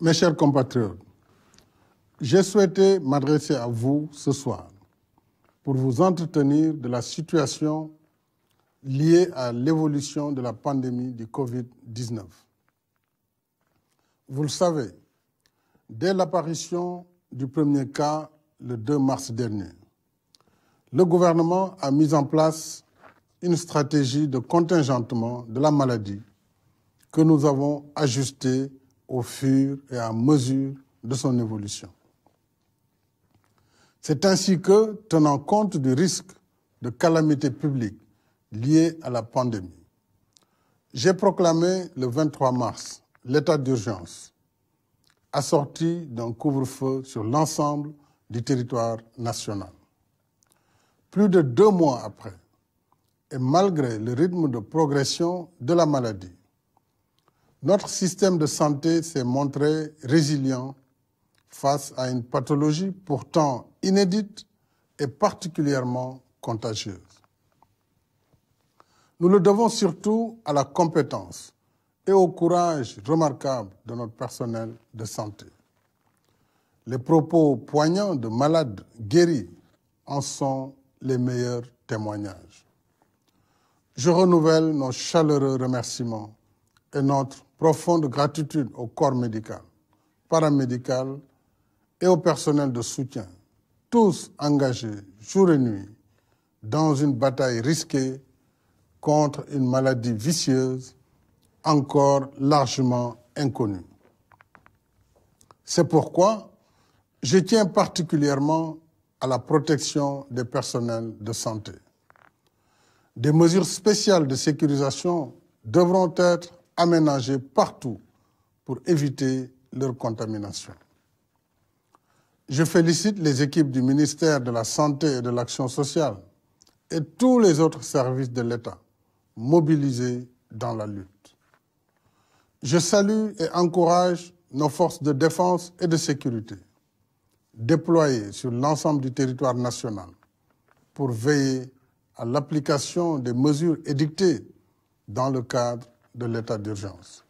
Mes chers compatriotes, j'ai souhaité m'adresser à vous ce soir pour vous entretenir de la situation liée à l'évolution de la pandémie du Covid-19. Vous le savez, dès l'apparition du premier cas le 2 mars dernier, le gouvernement a mis en place une stratégie de contingentement de la maladie que nous avons ajustée au fur et à mesure de son évolution. C'est ainsi que, tenant compte du risque de calamité publique liée à la pandémie, j'ai proclamé le 23 mars l'état d'urgence, assorti d'un couvre-feu sur l'ensemble du territoire national. Plus de 2 mois après, et malgré le rythme de progression de la maladie, notre système de santé s'est montré résilient face à une pathologie pourtant inédite et particulièrement contagieuse. Nous le devons surtout à la compétence et au courage remarquable de notre personnel de santé. Les propos poignants de malades guéris en sont les meilleurs témoignages. Je renouvelle nos chaleureux remerciements et notre profonde gratitude au corps médical, paramédical et au personnel de soutien, tous engagés jour et nuit dans une bataille risquée contre une maladie vicieuse encore largement inconnue. C'est pourquoi je tiens particulièrement à la protection des personnels de santé. Des mesures spéciales de sécurisation devront être aménagées partout pour éviter leur contamination. Je félicite les équipes du ministère de la Santé et de l'Action sociale et tous les autres services de l'État mobilisés dans la lutte. Je salue et encourage nos forces de défense et de sécurité déployées sur l'ensemble du territoire national pour veiller à l'application des mesures édictées dans le cadre de l'état d'urgence.